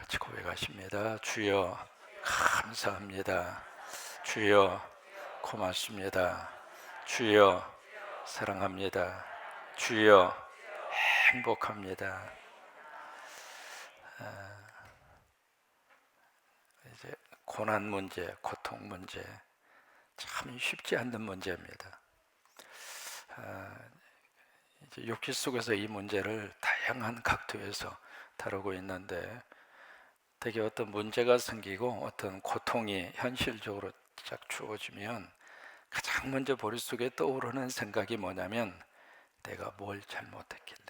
같이 고백하십니다. 주여 감사합니다. 주여 고맙습니다. 주여 사랑합니다. 주여 행복합니다. 이제 고난 문제, 고통 문제 참 쉽지 않는 문제입니다. 이제 욥기 속에서 이 문제를 다양한 각도에서 다루고 있는데, 되게 어떤 문제가 생기고 어떤 고통이 현실적으로 딱 주어지면 가장 먼저 머릿속에 떠오르는 생각이 뭐냐면, 내가 뭘 잘못했길래.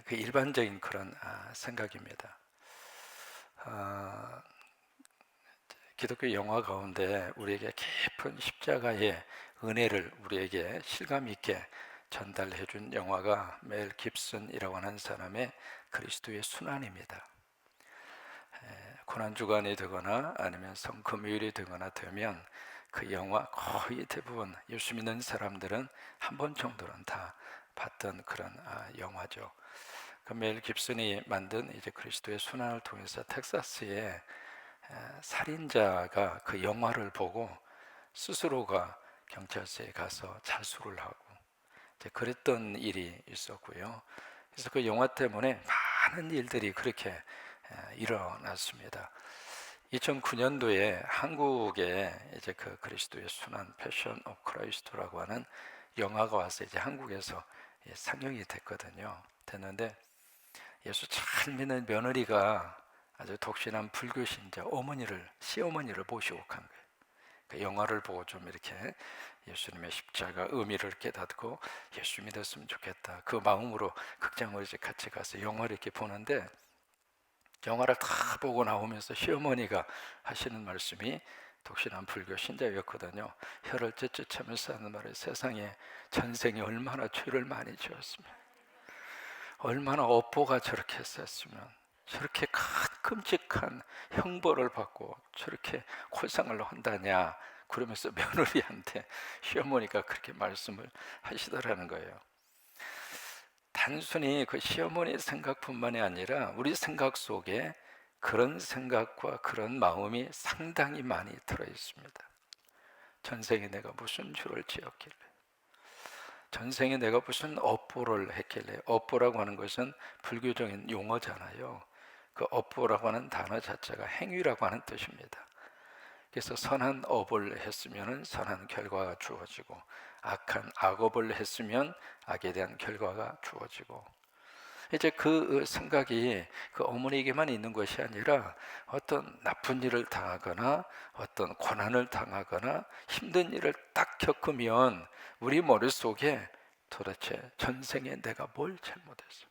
그 일반적인 그런 생각입니다. 기독교 영화 가운데 우리에게 깊은 십자가의 은혜를 우리에게 실감 있게 전달해 준 영화가 멜 깁슨이라고 하는 사람의 그리스도의 순환입니다. 고난주간이 되거나 아니면 성금요일이 되거나 되면 그 영화 거의 대부분 예수 믿는 사람들은 한 번 정도는 다 봤던 그런 영화죠. 그 멜 깁슨이 만든 이제 그리스도의 순환을 통해서 텍사스의 살인자가 그 영화를 보고 스스로가 경찰서에 가서 자수를 하고 이제 그랬던 일이 있었고요. 그래서 그 영화 때문에 많은 일들이 그렇게 일어났습니다. 2009년도에 한국에 이제 그 그리스도의 순환 패션 오브 크라이스트라고 하는 영화가 와서 이제 한국에서 상영이 됐거든요. 됐는데 예수 잘 믿는 며느리가 아주 독실한 불교 신자 시어머니를 모시고 간 거예요. 그 영화를 보고 좀 이렇게 예수님의 십자가 의미를 깨닫고 예수 믿었으면 좋겠다, 그 마음으로 극장으로 이제 같이 가서 영화를 이렇게 보는데, 영화를 다 보고 나오면서 시어머니가 하시는 말씀이, 독실한 불교 신자였거든요. 혀를 쯧쯧하면서 하는 말에, 세상에 전생에 얼마나 죄를 많이 지었으면, 얼마나 업보가 저렇게 셌으면 저렇게 큰 끔찍한 형벌을 받고 저렇게 골상을 한다냐, 그러면서 며느리한테 시어머니가 그렇게 말씀을 하시더라는 거예요. 단순히 그 시어머니 생각뿐만이 아니라 우리 생각 속에 그런 생각과 그런 마음이 상당히 많이 들어 있습니다. 전생에 내가 무슨 죄를 지었길래, 전생에 내가 무슨 업보를 했길래. 업보라고 하는 것은 불교적인 용어잖아요. 그 업보라고 하는 단어 자체가 행위라고 하는 뜻입니다. 그래서 선한 업을 했으면 선한 결과가 주어지고, 악한 악업을 했으면 악에 대한 결과가 주어지고, 이제 그 생각이 그 어머니에게만 있는 것이 아니라 어떤 나쁜 일을 당하거나 어떤 고난을 당하거나 힘든 일을 딱 겪으면 우리 머릿속에 도대체 전생에 내가 뭘 잘못했어,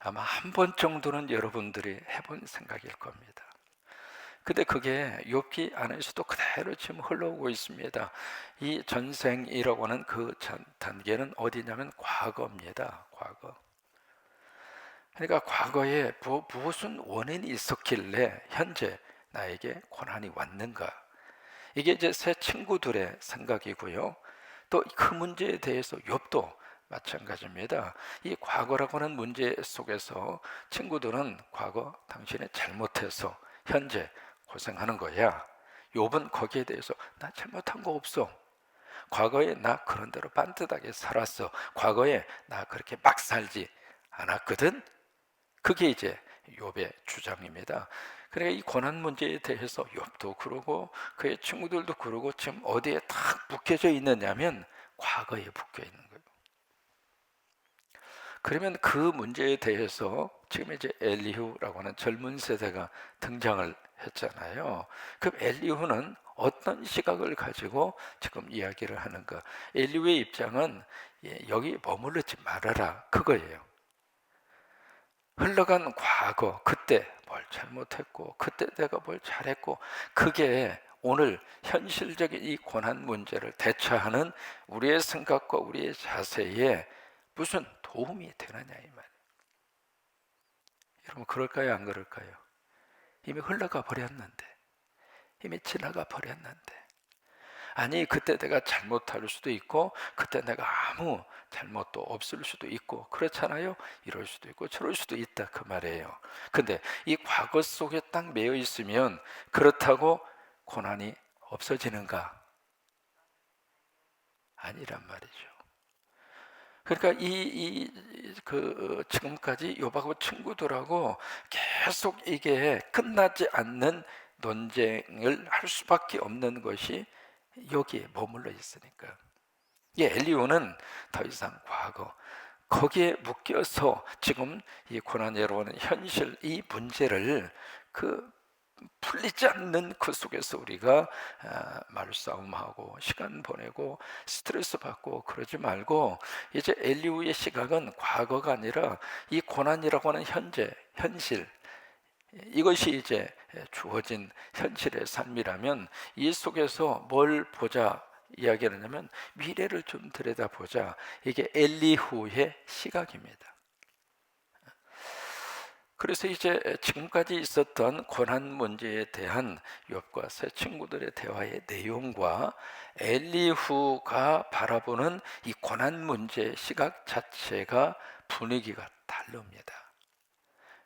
아마 한 번 정도는 여러분들이 해본 생각일 겁니다. 근데 그게 욥기 안에서도 그대로 지금 흘러오고 있습니다. 이 전생이라고 하는 그 단계는 어디냐면 과거입니다. 과거. 그러니까 과거에 무슨 원인이 있었길래 현재 나에게 고난이 왔는가? 이게 이제 새 친구들의 생각이고요. 또 그 문제에 대해서 욥도 마찬가지입니다. 이 과거라고 하는 문제 속에서 친구들은 과거 당신이 잘못해서 현재 고생하는 거야. 욥은 거기에 대해서 나 잘못한 거 없어. 과거에 나 그런 대로 반듯하게 살았어. 과거에 나 그렇게 막 살지 않았거든. 그게 이제 욥의 주장입니다. 그러니까 이 고난 문제에 대해서 욥도 그러고 그의 친구들도 그러고 지금 어디에 딱 묶여져 있느냐면 과거에 묶여 있는 거예요. 그러면 그 문제에 대해서 지금 이제 엘리후라고 하는 젊은 세대가 등장을 했잖아요. 그럼 엘리후는 어떤 시각을 가지고 지금 이야기를 하는가? 엘리후의 입장은 여기 머무르지 말아라, 그거예요. 흘러간 과거, 그때 뭘 잘못했고 그때 내가 뭘 잘했고, 그게 오늘 현실적인 이 고난 문제를 대처하는 우리의 생각과 우리의 자세에 무슨 도움이 되느냐 이 말이에요. 여러분, 그럴까요, 안 그럴까요? 이미 흘러가 버렸는데, 이미 지나가 버렸는데, 아니 그때 내가 잘못할 수도 있고 그때 내가 아무 잘못도 없을 수도 있고 그렇잖아요. 이럴 수도 있고 저럴 수도 있다 그 말이에요. 근데 이 과거 속에 딱 매여 있으면 그렇다고 고난이 없어지는가? 아니란 말이죠. 그러니까 지금까지 욥하고 친구들하고 계속 이게 끝나지 않는 논쟁을 할 수밖에 없는 것이 여기에 머물러 있으니까. 이 엘리후는 더 이상 과거 거기에 묶여서 지금 이 고난이 여러분은 현실 이 문제를 그 풀리지 않는 그 속에서 우리가 말싸움하고 시간 보내고 스트레스 받고 그러지 말고 이제 엘리후의 시각은 과거가 아니라 이 고난이라고 하는 현실 이것이 이제 주어진 현실의 삶이라면 이 속에서 뭘 보자 이야기를 하냐면 미래를 좀 들여다보자. 이게 엘리후의 시각입니다. 그래서 이제 지금까지 있었던 고난 문제에 대한 욥과 세 친구들의 대화의 내용과 엘리후가 바라보는 이 고난 문제 시각 자체가 분위기가 다릅니다.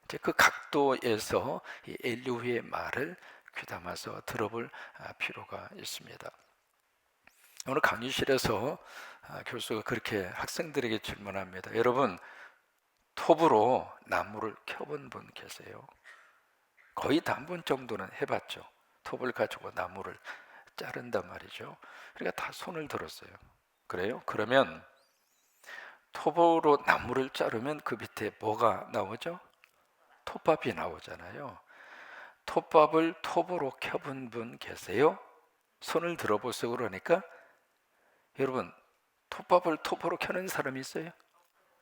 이제 그 각도에서 이 엘리후의 말을 귀담아서 들어볼 필요가 있습니다. 오늘 강의실에서 교수가 그렇게 학생들에게 질문합니다. 여러분, 톱으로 나무를 켜본 분 계세요? 거의 다 한 번 정도는 해봤죠. 톱을 가지고 나무를 자른단 말이죠. 그러니까 다 손을 들었어요. 그래요? 그러면 톱으로 나무를 자르면 그 밑에 뭐가 나오죠? 톱밥이 나오잖아요. 톱밥을 톱으로 켜본 분 계세요? 손을 들어보세요. 그러니까 여러분, 톱밥을 톱으로 켜는 사람이 있어요?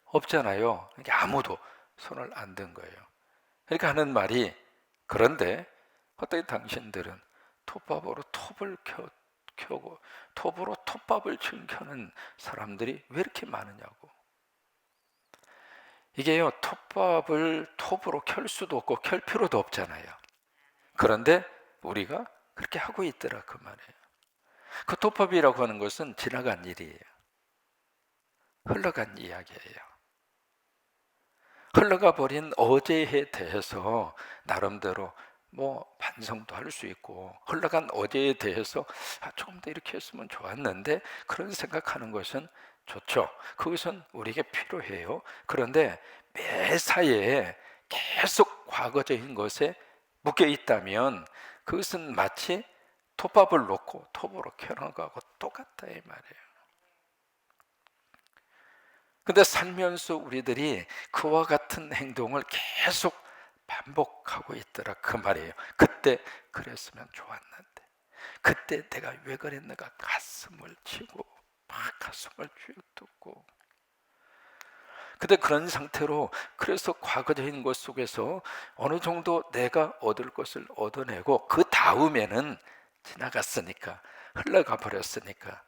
없잖아요. 그러니까 아무도 손을 안 든 거예요. 그러니까 하는 말이 그런데 어떻게 당신들은 톱밥으로 톱을 켜고 톱으로 톱밥을 켜는 사람들이 왜 이렇게 많으냐고. 이게요, 톱밥을 톱으로 켤 수도 없고 켤 필요도 없잖아요. 그런데 우리가 그렇게 하고 있더라 그 말이에요. 그 톱밥이라고 하는 것은 지나간 일이에요. 흘러간 이야기예요. 흘러가 버린 어제에 대해서 나름대로 뭐 반성도 할 수 있고 흘러간 어제에 대해서 조금 더 이렇게 했으면 좋았는데 그런 생각하는 것은 좋죠. 그것은 우리에게 필요해요. 그런데 매사에 계속 과거적인 것에 묶여 있다면 그것은 마치 톱밥을 놓고 톱으로 켜는 거하고 똑같다 이 말이에요. 근데 살면서 우리들이 그와 같은 행동을 계속 반복하고 있더라 그 말이에요. 그때 그랬으면 좋았는데 그때 내가 왜 그랬는가 가슴을 치고 막 가슴을 쭉 뜯고 근데 그런 상태로 그래서 과거적인 것 속에서 어느 정도 내가 얻을 것을 얻어내고 그 다음에는 지나갔으니까 흘러가 버렸으니까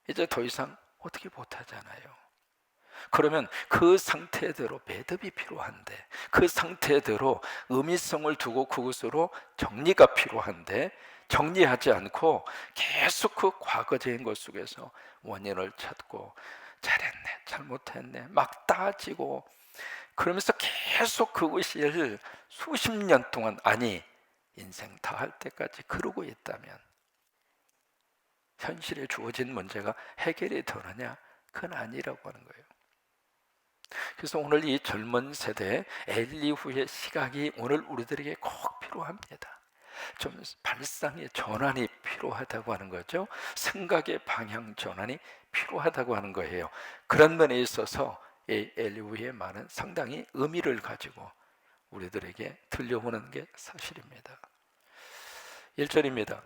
이제 더 이상 어떻게 못하잖아요. 그러면 그 상태대로 매듭이 필요한데 그 상태대로 의미성을 두고 그것으로 정리가 필요한데 정리하지 않고 계속 그 과거적인 것 속에서 원인을 찾고 잘했네 잘못했네 막 따지고 그러면서 계속 그것을 수십 년 동안 아니 인생 다 할 때까지 그러고 있다면 현실에 주어진 문제가 해결이 되느냐? 그건 아니라고 하는 거예요. 그래서 오늘 이 젊은 세대 엘리후의 시각이 오늘 우리들에게 꼭 필요합니다. 좀 발상의 전환이 필요하다고 하는 거죠. 생각의 방향 전환이 필요하다고 하는 거예요. 그런 면에 있어서 이 엘리후의 말은 상당히 의미를 가지고 우리들에게 들려오는 게 사실입니다. 1절입니다.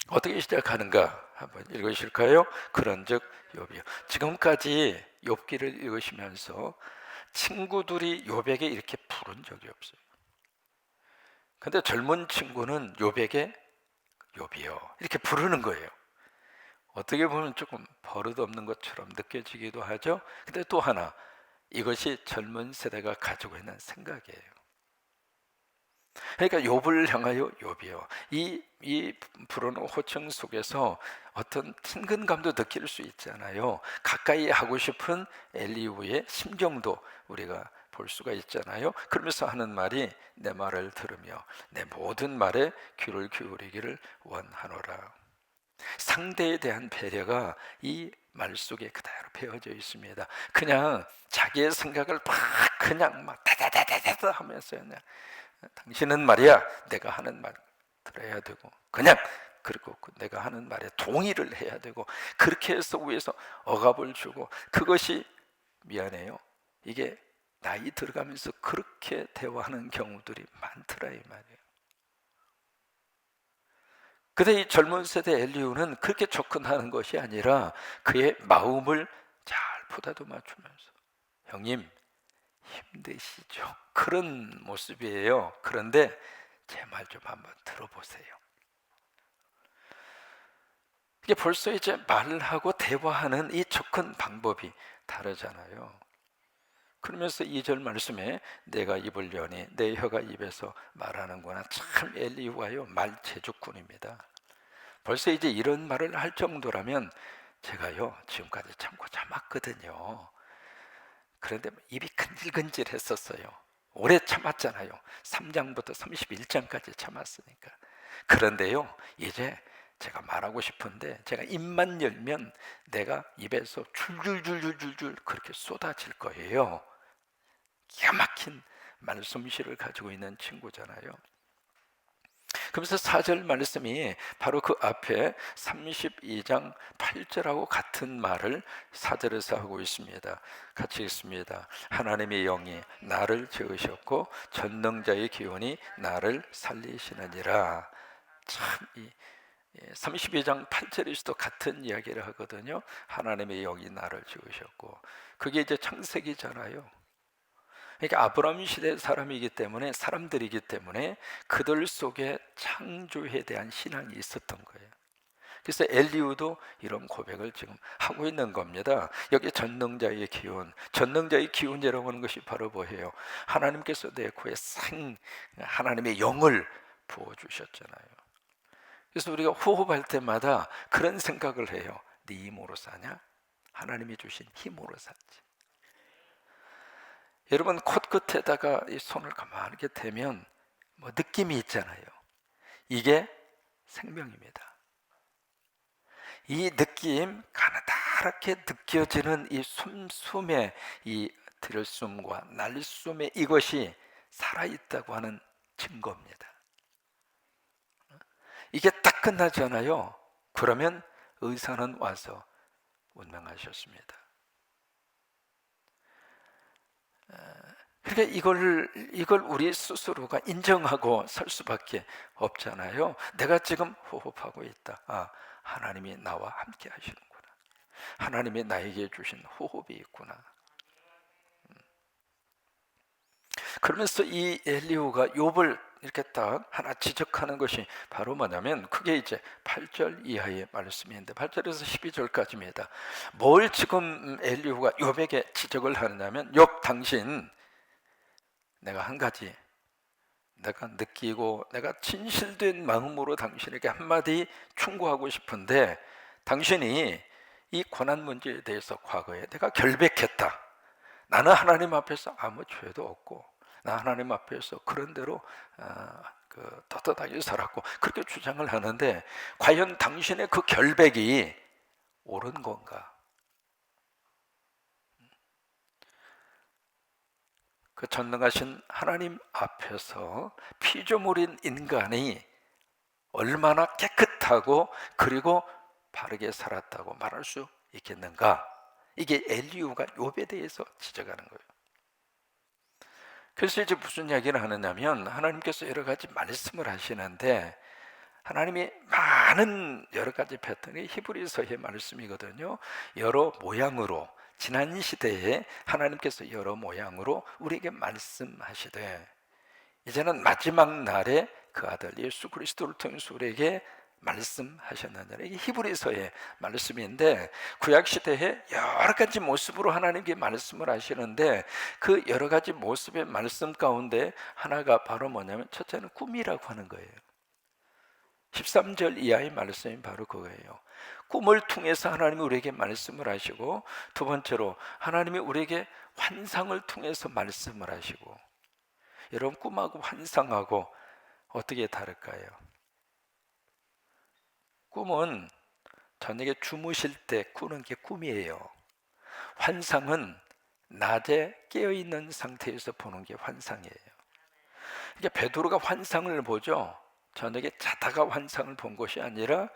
어떻게 시작하는가 한번 읽으실까요? 그런즉 욥이요. 지금까지 욥기를 읽으시면서 친구들이 욥에게 이렇게 부른 적이 없어요. 근데 젊은 친구는 욥에게 욥이요 이렇게 부르는 거예요. 어떻게 보면 조금 버릇없는 것처럼 느껴지기도 하죠. 근데 또 하나 이것이 젊은 세대가 가지고 있는 생각이에요. 그러니까 욥을 향하여 욥이요, 이 부르는 호청 속에서 어떤 친근감도 느낄 수 있잖아요. 가까이 하고 싶은 엘리후의 심정도 우리가 볼 수가 있잖아요. 그러면서 하는 말이 내 말을 들으며 내 모든 말에 귀를 기울이기를 원하노라. 상대에 대한 배려가 이 말 속에 그대로 배어져 있습니다. 그냥 자기의 생각을 막 그냥 막 다다다다다 하면서 그냥 당신은 말이야 내가 하는 말 들어야 되고, 그냥 그리고 내가 하는 말에 동의를 해야 되고, 그렇게 해서 위에서 억압을 주고, 그것이 미안해요, 이게 나이 들어가면서 그렇게 대화하는 경우들이 많더라 이 말이에요. 근데 이 젊은 세대 엘리후는 그렇게 접근하는 것이 아니라 그의 마음을 잘 보다듬어주면서 형님 힘드시죠? 그런 모습이에요. 그런데 제 말 좀 한번 들어보세요. 이게 벌써 이제 말을 하고 대화하는 이 접근 방법이 다르잖아요. 그러면서 2절 말씀에 내가 입을 여니 내 혀가 입에서 말하는구나. 참 엘리후가요 말 제조꾼입니다. 벌써 이제 이런 말을 할 정도라면 제가요 지금까지 참고 참았거든요. 그런데 입이 근질근질했었어요. 오래 참았잖아요. 3장부터 31장까지 참았으니까. 그런데요 이제 제가 말하고 싶은데 제가 입만 열면 내가 입에서 줄줄줄줄줄줄 그렇게 쏟아질 거예요. 기가 막힌 말솜씨를 가지고 있는 친구잖아요. 그러면서 4절 말씀이 바로 그 앞에 32장 8절하고 같은 말을 4절에서 하고 있습니다. 같이 읽습니다. 하나님의 영이 나를 지으셨고 전능자의 기운이 나를 살리시느니라. 참, 이 32장 8절에서도 같은 이야기를 하거든요. 하나님의 영이 나를 지으셨고, 그게 이제 창세기잖아요. 그러니까 아브라함 시대 사람이기 때문에, 사람들이기 때문에 그들 속에 창조에 대한 신앙이 있었던 거예요. 그래서 엘리후도 이런 고백을 지금 하고 있는 겁니다. 여기 전능자의 기운, 전능자의 기운이라고 하는 것이 바로 뭐예요? 하나님께서 내 코에 하나님의 영을 부어주셨잖아요. 그래서 우리가 호흡할 때마다 그런 생각을 해요. 네 힘으로 사냐? 하나님이 주신 힘으로 살지. 여러분 코끝에다가 이 손을 가만하게 대면 뭐 느낌이 있잖아요. 이게 생명입니다. 이 느낌, 가느다랗게 느껴지는 이 숨숨의 이 들숨과 날숨의 이것이 살아있다고 하는 증거입니다. 이게 딱 끝나잖아요. 그러면 의사는 와서 운명하셨습니다. 그러니까 이걸 우리 스스로가 인정하고 설 수밖에 없잖아요. 내가 지금 호흡하고 있다. 아, 하나님이 나와 함께 하시는구나. 하나님이 나에게 주신 호흡이 있구나. 그러면서 이 엘리후가 욥을 이렇게 딱 하나 지적하는 것이 바로 뭐냐면, 그게 이제 8절 이하의 말씀인데 8절에서 12절까지입니다. 뭘 지금 엘리후가 욥에게 지적을 하느냐면, 욥 당신, 내가 한 가지, 내가 느끼고 내가 진실된 마음으로 당신에게 한마디 충고하고 싶은데, 당신이 이 고난 문제에 대해서 과거에 내가 결백했다, 나는 하나님 앞에서 아무 죄도 없고 나 하나님 앞에서 그런 대로 떳떳하게 살았고, 그렇게 주장을 하는데 과연 당신의 그 결백이 옳은 건가? 그 전능하신 하나님 앞에서 피조물인 인간이 얼마나 깨끗하고 그리고 바르게 살았다고 말할 수 있겠는가? 이게 엘리후가 욥에 대해서 지적하는 거예요. 그래서 이제 무슨 이야기를 하느냐면, 하나님께서 여러 가지 말씀을 하시는데 하나님이 많은 여러 가지 패턴이 히브리서의 말씀이거든요. 여러 모양으로, 지난 시대에 하나님께서 여러 모양으로 우리에게 말씀하시되, 이제는 마지막 날에 그 아들 예수 그리스도를 통해서 우리에게 말씀하셨느니라. 이게 히브리서의 말씀인데 구약 시대에 여러 가지 모습으로 하나님께 말씀을 하시는데 그 여러 가지 모습의 말씀 가운데 하나가 바로 뭐냐면 첫째는 꿈이라고 하는 거예요. 13절 이하의 말씀이 바로 그거예요. 꿈을 통해서 하나님이 우리에게 말씀을 하시고, 두 번째로 하나님이 우리에게 환상을 통해서 말씀을 하시고. 여러분, 꿈하고 환상하고 어떻게 다를까요? 꿈은 저녁에 주무실 때 꾸는 게 꿈이에요. 환상은 낮에 깨어있는 상태에서 보는 게 환상이에요. 그러니까 베드로가 환상을 보죠. 저녁에 자다가 환상을 본 것이 아니라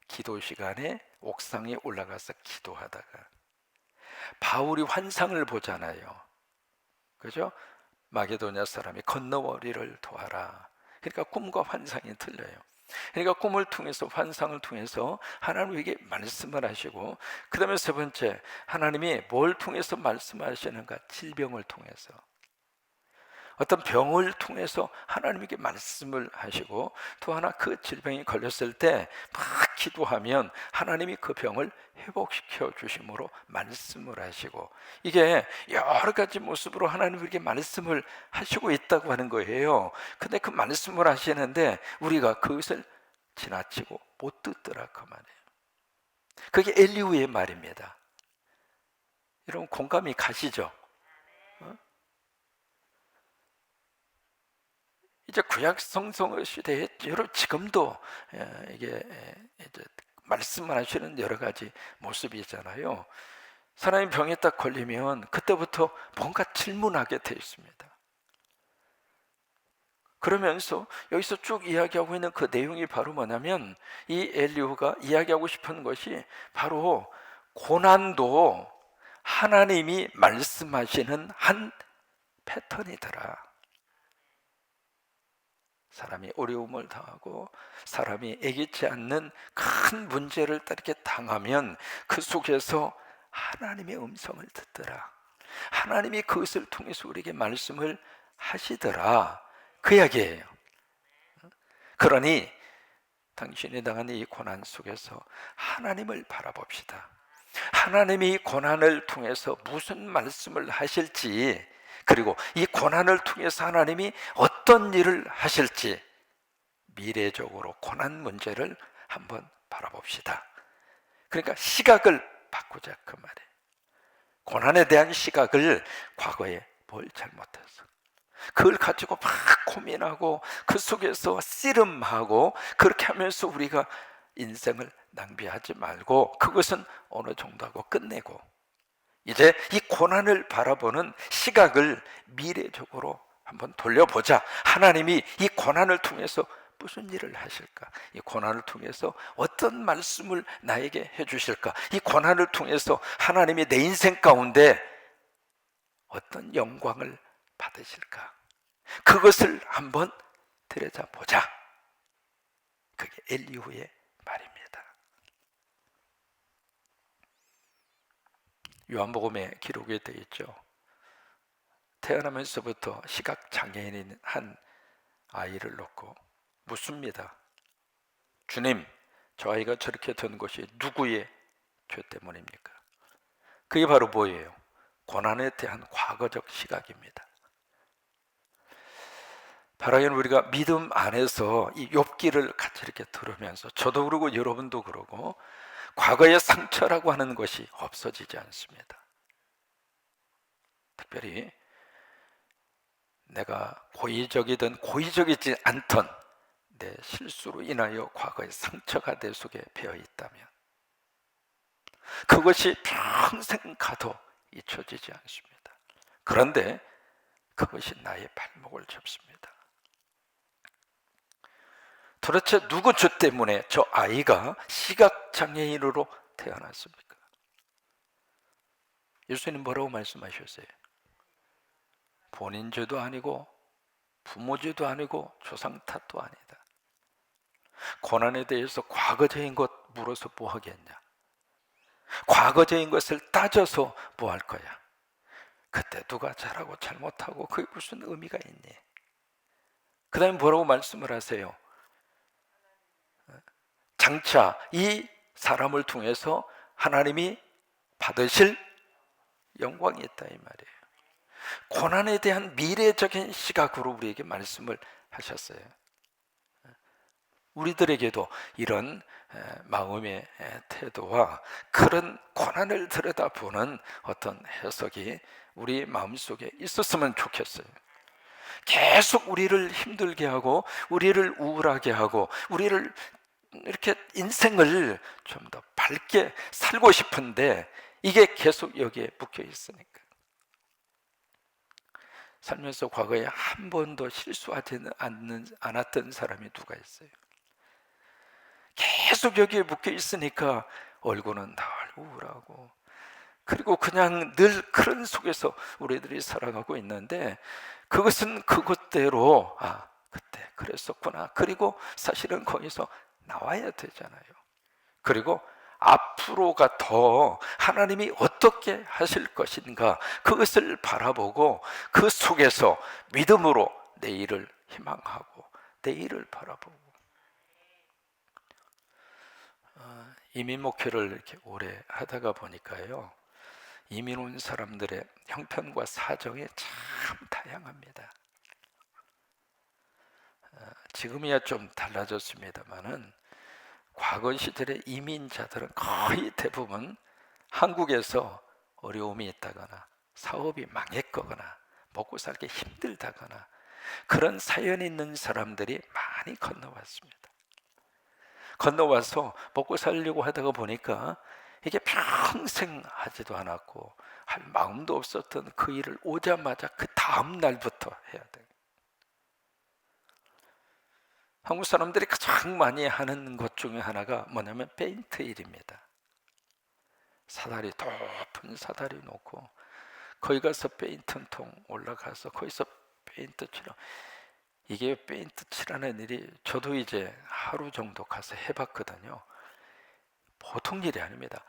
기도 시간에 옥상에 올라가서 기도하다가. 바울이 환상을 보잖아요. 그죠? 마게도냐 사람이 건너머리를 도와라. 그러니까 꿈과 환상이 틀려요. 그러니까 꿈을 통해서 환상을 통해서 하나님에게 말씀을 하시고, 그 다음에 세 번째, 하나님이 뭘 통해서 말씀하시는가? 질병을 통해서, 어떤 병을 통해서 하나님에게 말씀을 하시고, 또 하나 그 질병이 걸렸을 때 막 기도하면 하나님이 그 병을 회복시켜 주심으로 말씀을 하시고, 이게 여러 가지 모습으로 하나님에게 말씀을 하시고 있다고 하는 거예요. 근데 그 말씀을 하시는데 우리가 그것을 지나치고 못 듣더라 그 말이에요. 그게 엘리후의 말입니다. 여러분 공감이 가시죠? 이제 구약 성경 시대에 여러분 지금도 이게 이제 말씀을 하시는 여러 가지 모습이 있잖아요. 사람이 병에 딱 걸리면 그때부터 뭔가 질문하게 돼 있습니다. 그러면서 여기서 쭉 이야기하고 있는 그 내용이 바로 뭐냐면, 이 엘리후가 이야기하고 싶은 것이 바로 고난도 하나님이 말씀하시는 한 패턴이더라. 사람이 어려움을 당하고 사람이 예기치 않는 큰 문제를 이렇게 당하면 그 속에서 하나님의 음성을 듣더라. 하나님이 그것을 통해서 우리에게 말씀을 하시더라. 그 이야기예요. 그러니 당신이 당한 이 고난 속에서 하나님을 바라봅시다. 하나님이 이 고난을 통해서 무슨 말씀을 하실지, 그리고 이 고난을 통해서 하나님이 어떤 일을 하실지 미래적으로 고난 문제를 한번 바라봅시다. 그러니까 시각을 바꾸자 그 말이에요. 고난에 대한 시각을, 과거에 뭘 잘못해서 그걸 가지고 막 고민하고 그 속에서 씨름하고 그렇게 하면서 우리가 인생을 낭비하지 말고 그것은 어느 정도 하고 끝내고, 이제 이 고난을 바라보는 시각을 미래적으로 한번 돌려보자. 하나님이 이 고난을 통해서 무슨 일을 하실까? 이 고난을 통해서 어떤 말씀을 나에게 해주실까? 이 고난을 통해서 하나님이 내 인생 가운데 어떤 영광을 받으실까? 그것을 한번 들여다보자. 그게 엘리후의 말입니다. 요한복음에 기록이 되어 있죠. 태어나면서부터 시각장애인인 한 아이를 놓고 묻습니다. 주님, 저 아이가 저렇게 된 것이 누구의 죄 때문입니까? 그게 바로 뭐예요? 고난에 대한 과거적 시각입니다. 바라기는 우리가 믿음 안에서 이 욥기를 같이 이렇게 들으면서, 저도 그러고 여러분도 그러고, 과거의 상처라고 하는 것이 없어지지 않습니다. 특별히 내가 고의적이든 고의적이지 않던 내 실수로 인하여 과거의 상처가 내 속에 배어 있다면 그것이 평생 가도 잊혀지지 않습니다. 그런데 그것이 나의 발목을 잡습니다. 도대체 누구 죄 때문에 저 아이가 시각장애인으로 태어났습니까? 예수님 뭐라고 말씀하셨어요? 본인 죄도 아니고 부모 죄도 아니고 조상 탓도 아니다. 고난에 대해서 과거적인 것 물어서 뭐 하겠냐? 과거적인 것을 따져서 뭐 할 거야? 그때 누가 잘하고 잘못하고 그게 무슨 의미가 있니? 그 다음에 뭐라고 말씀을 하세요? 장차 이 사람을 통해서 하나님이 받으실 영광이 있다 이 말이에요. 고난에 대한 미래적인 시각으로 우리에게 말씀을 하셨어요. 우리들에게도 이런 마음의 태도와 그런 고난을 들여다보는 어떤 해석이 우리 마음속에 있었으면 좋겠어요. 계속 우리를 힘들게 하고 우리를 우울하게 하고 우리를 이렇게 인생을 좀 더 밝게 살고 싶은데 이게 계속 여기에 묶여 있으니까 살면서 과거에 한 번도 실수하지 않았던 사람이 누가 있어요? 계속 여기에 묶여 있으니까 얼굴은 늘 우울하고 그리고 그냥 늘 그런 속에서 우리들이 살아가고 있는데 그것은 그것대로 그때 그랬었구나. 그리고 사실은 거기서 나와야 되잖아요. 그리고 앞으로가 더 하나님이 어떻게 하실 것인가 그것을 바라보고 그 속에서 믿음으로 내일을 희망하고 내일을 바라보고 이민 목회를 이렇게 오래 하다가 보니까요, 이민 온 사람들의 형편과 사정이 참 다양합니다. 지금이야 좀 달라졌습니다만은 과거 시절의 이민자들은 거의 대부분 한국에서 어려움이 있다거나 사업이 망했거나 먹고 살기 힘들다거나 그런 사연 있는 사람들이 많이 건너왔습니다. 건너와서 먹고 살려고 하다가 보니까 이게 평생 하지도 않았고 할 마음도 없었던 그 일을 오자마자 그 다음 날부터 해야 돼요. 한국 사람들이 가장 많이 하는 것 중에 하나가 뭐냐면 페인트 일입니다. 사다리 높은 사다리 놓고 거기 가서 페인트 한 통 올라가서 거기서 페인트 칠하고 이게 페인트 칠하는 일이 저도 이제 하루 정도 가서 해봤거든요. 보통 일이 아닙니다.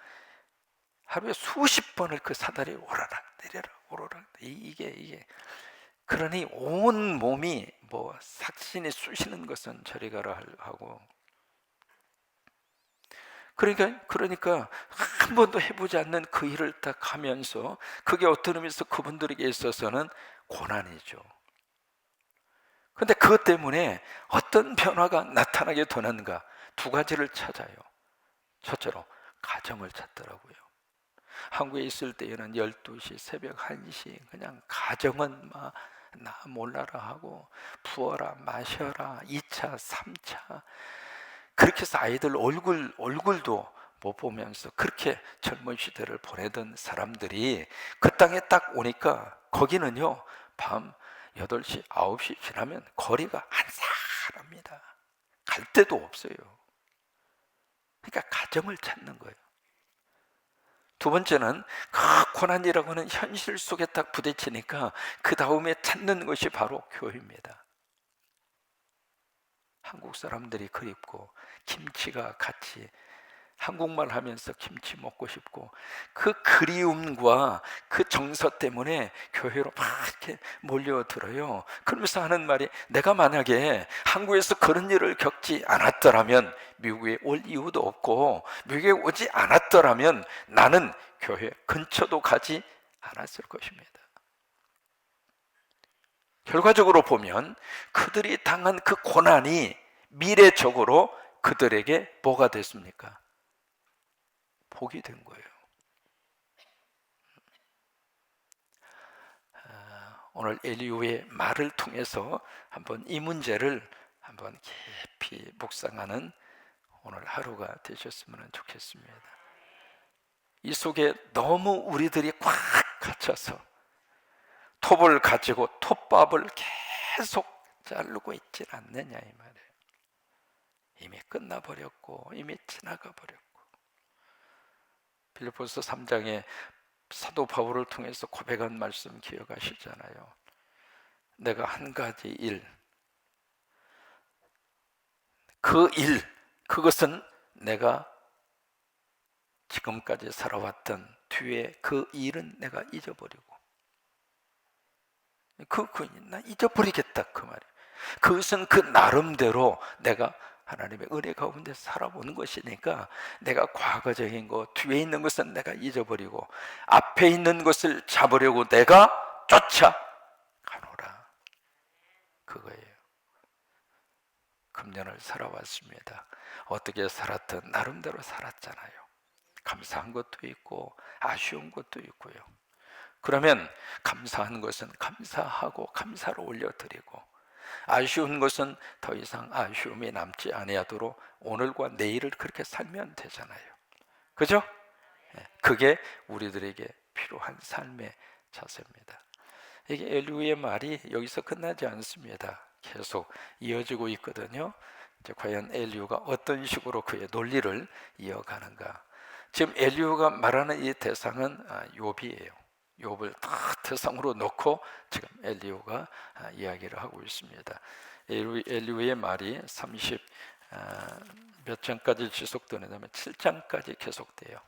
하루에 수십 번을 그 사다리 오르락 내려라 오르락 이게 그러니 온 몸이 뭐 삭신이 쑤시는 것은 저리 가라 하고 그러니까 한 번도 해보지 않는 그 일을 딱 하면서 그게 어떤 의미에서 그분들에게 있어서는 고난이죠. 근데 그것 때문에 어떤 변화가 나타나게 되는가 두 가지를 찾아요. 첫째로 가정을 찾더라고요. 한국에 있을 때에는 12시 새벽 1시 그냥 가정은 막 나 몰라라 하고 부어라 마셔라 2차 3차 그렇게 해서 아이들 얼굴도 못 보면서 그렇게 젊은 시대를 보내던 사람들이 그 땅에 딱 오니까 거기는요 밤 8시 9시 지나면 거리가 한산합니다. 갈 데도 없어요. 그러니까 가정을 찾는 거예요. 두 번째는 그 고난이라고 하는 현실 속에 딱 부딪히니까 그 다음에 찾는 것이 바로 교회입니다. 한국 사람들이 그립고 김치가 같이 한국말 하면서 김치 먹고 싶고 그 그리움과 그 정서 때문에 교회로 막 이렇게 몰려들어요. 그러면서 하는 말이 내가 만약에 한국에서 그런 일을 겪지 않았더라면 미국에 올 이유도 없고 미국에 오지 않았더라면 나는 교회 근처도 가지 않았을 것입니다. 결과적으로 보면 그들이 당한 그 고난이 미래적으로 그들에게 뭐가 됐습니까? 복이 된 거예요. 오늘 엘리후의 말을 통해서 한번 이 문제를 한번 깊이 묵상하는 오늘 하루가 되셨으면 좋겠습니다. 이 속에 너무 우리들이 꽉 갇혀서 톱을 가지고 톱밥을 계속 자르고 있질 않느냐 이 말이에요. 이미 끝나버렸고 이미 지나가 버렸고 빌립보서 3장에 사도 바울을 통해서 고백한 말씀 기억하시잖아요. 내가 한 가지 일, 그것은 내가 지금까지 살아왔던 뒤에 그 일은 내가 잊어버리고 나 잊어버리겠다 그 말이에요. 그것은 그 나름대로 내가 하나님의 은혜 가운데 살아보는 것이니까 내가 과거적인 것, 뒤에 있는 것은 내가 잊어버리고 앞에 있는 것을 잡으려고 내가 쫓아가노라. 그거예요. 금년을 살아왔습니다. 어떻게 살았든 나름대로 살았잖아요. 감사한 것도 있고 아쉬운 것도 있고요. 그러면 감사한 것은 감사하고 감사를 올려드리고, 아쉬운 것은 더 이상 아쉬움이 남지 아니하도록 오늘과 내일을 그렇게 살면 되잖아요. 그죠? 그게 우리들에게 필요한 삶의 자세입니다. 이게 엘리후의 말이 여기서 끝나지 않습니다. 계속 이어지고 있거든요. 이제 과연 엘리후가 어떤 식으로 그의 논리를 이어가는가. 지금 엘리후가 말하는 이 대상은 욥이에요. 욥을 다 대상으로 놓고 지금 엘리후가 이야기를 하고 있습니다. 엘리후의 말이 30 몇 장까지 지속되냐면 7장까지 계속돼요.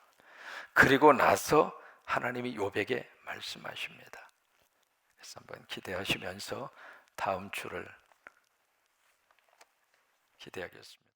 그리고 나서 하나님이 욥에게 말씀하십니다. 그래서 한번 기대하시면서 다음 주를 기대하겠습니다.